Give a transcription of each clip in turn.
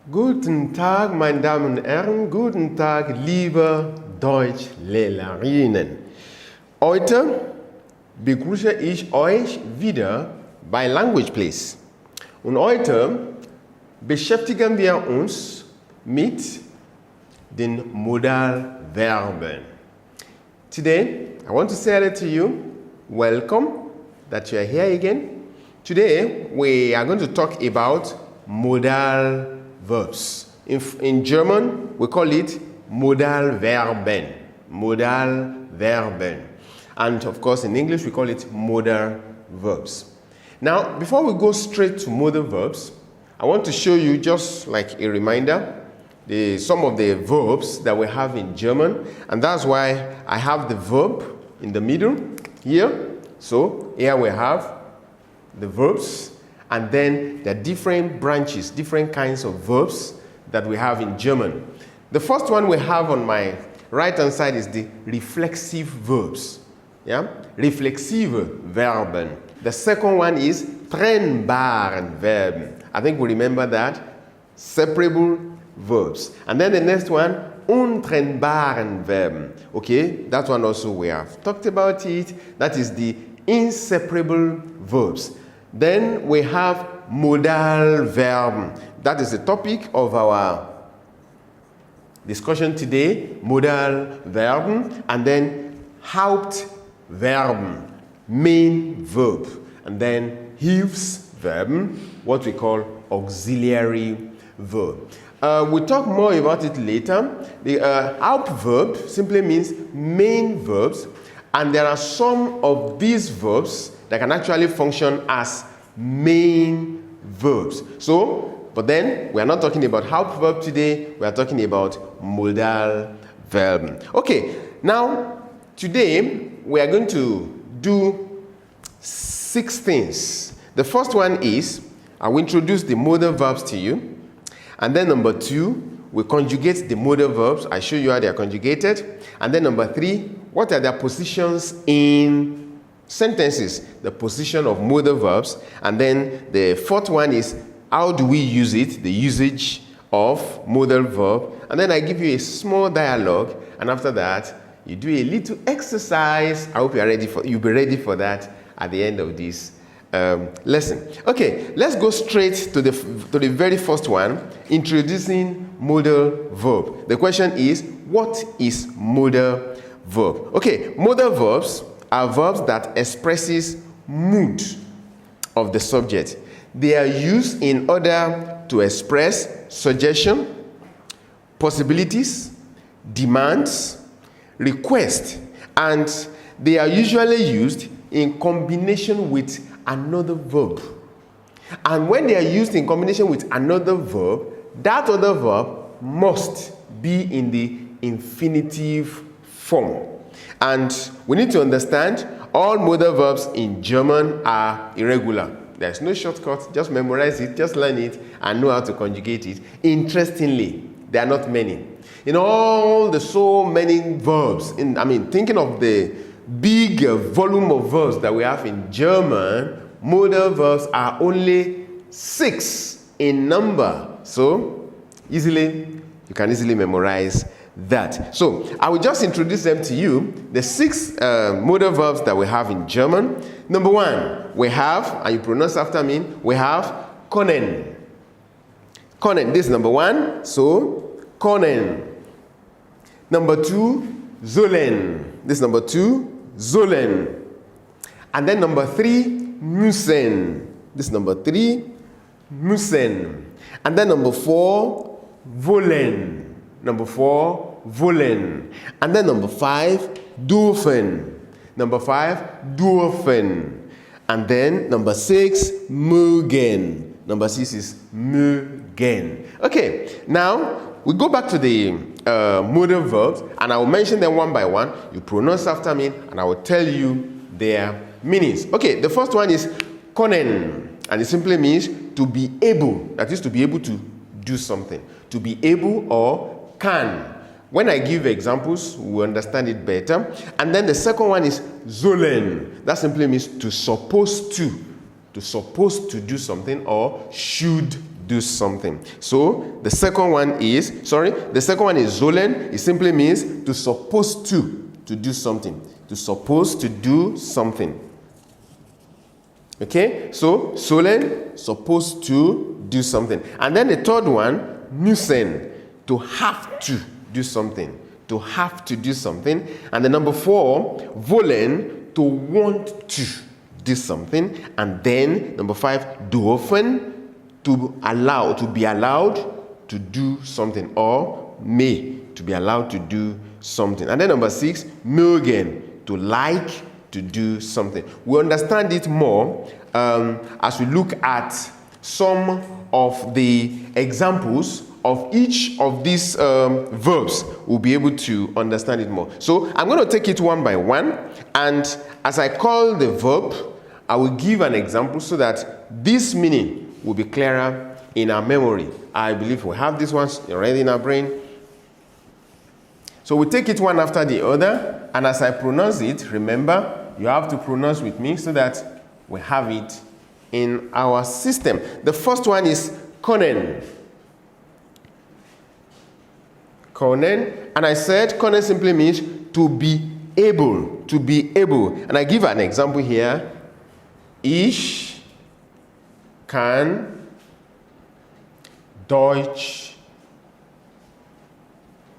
Guten Tag, meine Damen und Herren. Guten Tag, liebe Deutschlehrerinnen. Heute begrüße ich euch wieder bei Language Place. Und heute beschäftigen wir uns mit den Modalverben. Today, I want to say to you, welcome that you are here again. Today, we are going to talk about modal verbs. In German, we call it Modalverben. Modalverben. And of course, in English, we call it modal verbs. Now, before we go straight to modal verbs, I want to show you, just like a reminder, some of the verbs that we have in German. And that's why I have the verb in the middle here. So here we have the verbs. And then there are different branches, different kinds of verbs that we have in German. The first one we have on my right-hand side is the reflexive verbs. Yeah? Reflexive Verben. The second one is trennbaren Verben. I think we remember that. Separable verbs. And then the next one, untrennbaren Verben. Okay, that one also we have talked about it. That is the inseparable verbs. Then we have Modalverben. That is the topic of our discussion today. Modalverben. And then Hauptverben, main verb. And then Hilfsverben, what we call auxiliary verb. We'll talk more about it later. The Hauptverb simply means main verbs. And there are some of these verbs that can actually function as main verbs. So, but then we are not talking about Hauptverb today, we are talking about Modalverben. Okay, now today we are going to do 6 things. The first one is, I will introduce the modal verbs to you. And then number 2, we conjugate the modal verbs. I show you how they are conjugated. And then number 3, what are their positions in sentences, the position of modal verbs. And then the fourth one is, how do we use it, the usage of modal verb. And then I give you a small dialogue, and after that you do a little exercise. I hope you'll be ready for that at the end of this lesson. Okay, let's go straight to the very first one, introducing modal verb. The question is, what is modal verb? Okay, modal verbs are verbs that expresses mood of the subject. They are used in order to express suggestion, possibilities, demands, requests, and they are usually used in combination with another verb. And when they are used in combination with another verb, that other verb must be in the infinitive form. And we need to understand all modal verbs in German are irregular. There's no shortcut. Just memorize it, just learn it, and know how to conjugate it. Interestingly, there are not many. In all the so many verbs, thinking of the big volume of verbs that we have in German, modal verbs are only 6 in number. So, you can easily memorize that. So, I will just introduce them to you, the 6 modal verbs that we have in German. Number 1, we have, and you pronounce after me, we have können. Können, this is number 1, so können. Number 2, sollen. This is number 2, sollen. And then number 3, müssen. This is number 3, müssen. And then number 4, wollen. Number 4, wollen. And then number 5, dürfen. Number 5, dürfen. And then number 6, mögen. Number 6 is mögen. Okay, now we go back to the modal verbs, and I will mention them one by one. You pronounce after me, and I will tell you their meanings. Okay, the first one is können, and it simply means to be able. That is, to be able to do something. To be able or can. When I give examples, we understand it better. And then the second one is sollen. That simply means to supposed to do something or should do something. So the second one is sollen. It simply means to supposed to do something. To supposed to do something. Okay, so sollen, supposed to do something. And then the third one, müssen, to have to do something. To have to do something. And the number 4, wollen, to want to do something. And then number 5, dürfen, to be allowed to do something, or may, to be allowed to do something. And then number 6, mögen, to like to do something. We understand it more as we look at some of the examples of each of these verbs. We'll be able to understand it more. So I'm going to take it one by one, and as I call the verb, I will give an example so that this meaning will be clearer in our memory. I believe we have these ones already in our brain. So we take it one after the other, and as I pronounce it, remember, you have to pronounce with me so that we have it in our system. The first one is können. Können, and I said können simply means to be able, to be able. And I give an example here. Ich kann Deutsch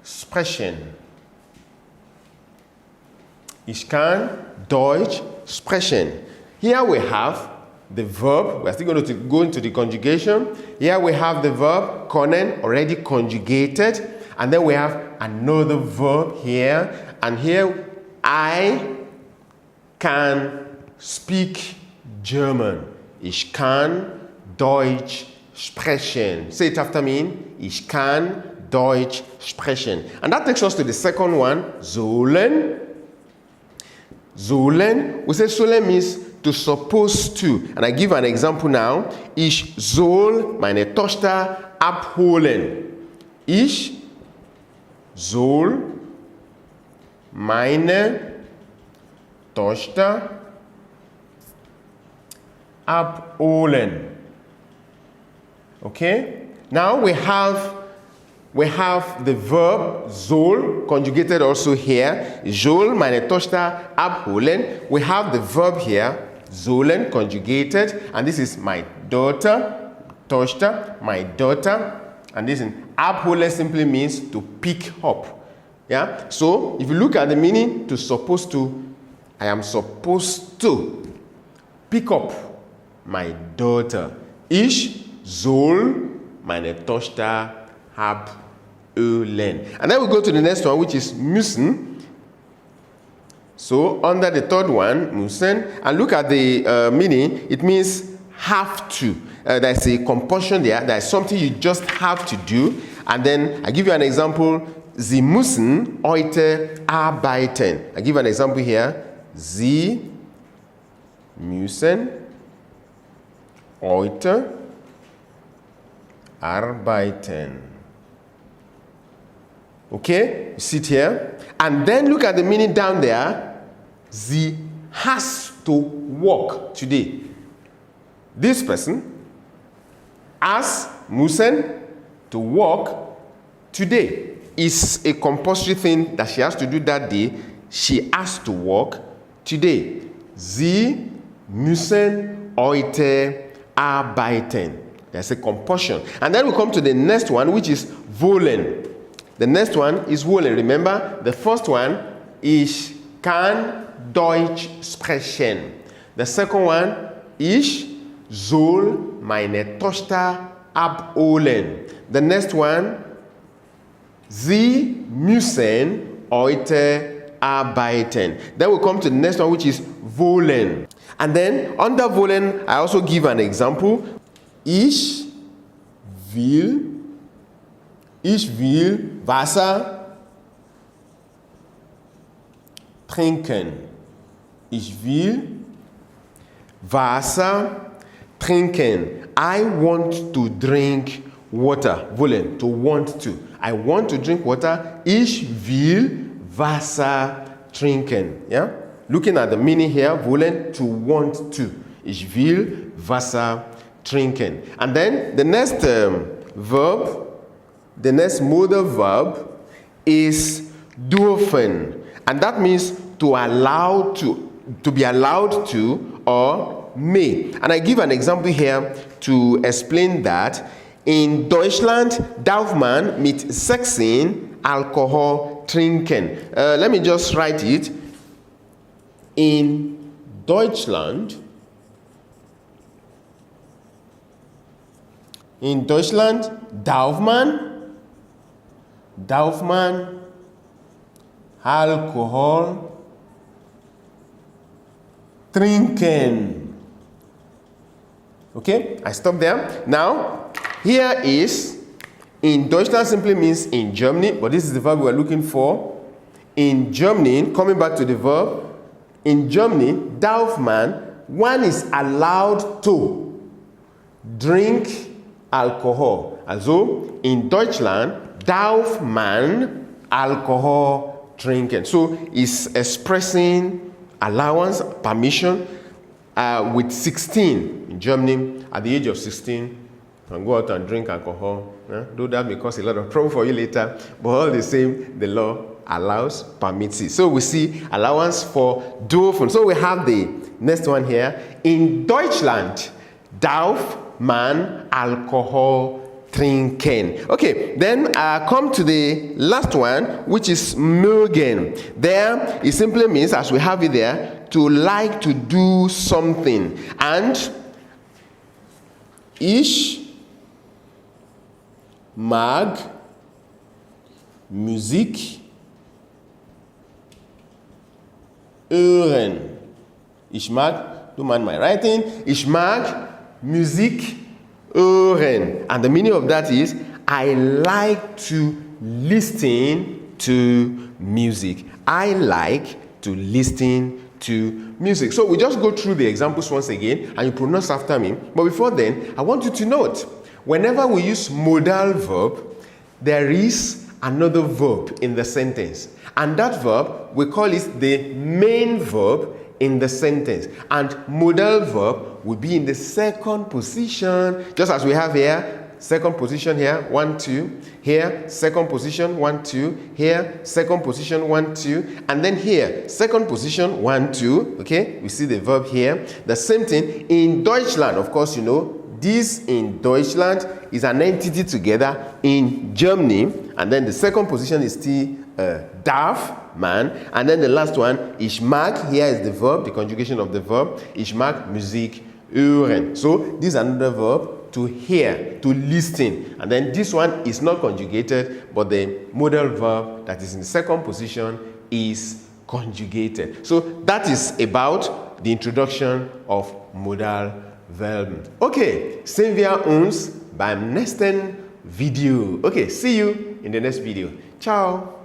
sprechen. Ich kann Deutsch sprechen. Here we have the verb. We're still going to go into the conjugation. Here we have the verb können already conjugated. And then we have another verb here. And here, I can speak German. Ich kann Deutsch sprechen. Say it after me. Ich kann Deutsch sprechen. And that takes us to the second one, sollen. Sollen. We say sollen means to suppose to. And I give an example now. Ich soll meine Tochter abholen. Ich soll meine Tochter abholen. Okay? Now we have the verb soll conjugated also here. Soll meine Tochter abholen. We have the verb here, sollen conjugated, and this is my daughter, Tochter, my daughter. And this in abholen simply means to pick up. Yeah? So if you look at the meaning, to supposed to, I am supposed to pick up my daughter. Ich soll meine Tochter abholen. And then we go to the next one, which is müssen. So under the third one, müssen, and look at the meaning, it means have to. There's a compulsion there. There's something you just have to do. And then I give you an example. Sie müssen heute arbeiten. I give an example here. Sie müssen heute arbeiten. Okay? You see it here? And then look at the meaning down there. Sie has to work today. This person has müssen to work today. Is a compulsory thing that she has to do that day. She has to work today. Sie müssen heute arbeiten. There's a compulsion. And then we come to the next one, which is wollen. The next one is wollen. Remember, the first one is kann Deutsch sprechen. The second one is soll meine Tochter abholen. The next one, Sie müssen heute arbeiten. Then we come to the next one, which is wollen. And then under wollen, I also give an example. Ich will Wasser trinken. Ich will Wasser trinken. I want to drink water. Wollen, to want to. I want to drink water. Ich will Wasser trinken. Yeah? Looking at the meaning here, wollen, to want to. Ich will Wasser trinken. And then the next verb, the next modal verb is dürfen. And that means to allow to be allowed to, or may. And I give an example here to explain that. In Deutschland darf man mit 16 Alkohol trinken. Let me just write it. In Deutschland darf man Alkohol trinken. Okay, I stop there. Now, here is, in Deutschland simply means in Germany, but this is the verb we are looking for. In Germany, coming back to the verb, in Germany, darf man, one is allowed to drink alcohol. Also, in Deutschland, darf man Alkohol trinken. So, it's expressing allowance, permission. With 16 in Germany, at the age of 16, you can go out and drink alcohol. Though that may cause a lot of trouble for you later, but all the same, the law allows, permits it. So we see allowance for dürfen. So we have the next one here. In Deutschland darf man Alkohol trinken. Okay, then come to the last one, which is mögen. There, it simply means, as we have it there, to like to do something. And ich mag Musik hören. Ich mag, don't mind my writing, ich mag Musik hören. And the meaning of that is, I like to listen to music. I like to listen to music. So we just go through the examples once again and you pronounce after me. But before then, I want you to note, whenever we use modal verb, there is another verb in the sentence. And that verb, we call it the main verb in the sentence. And modal verb will be in the second position, just as we have here. Second position here, 1, 2. Here, second position, 1, 2. Here, second position, 1, 2. And then here, second position, 1, 2. Okay, we see the verb here. The same thing in Deutschland. Of course, you know, this in Deutschland is an entity together in Germany. And then the second position is still darf man. And then the last one, ich mag. Here is the verb, the conjugation of the verb. Ich mag Musik hören. So this is another verb, to hear, to listen. And then this one is not conjugated, but the modal verb that is in the second position is conjugated. So that is about the introduction of Modalverben. Okay, sehen wir uns beim nächsten Video. Okay, see you in the next video. Ciao.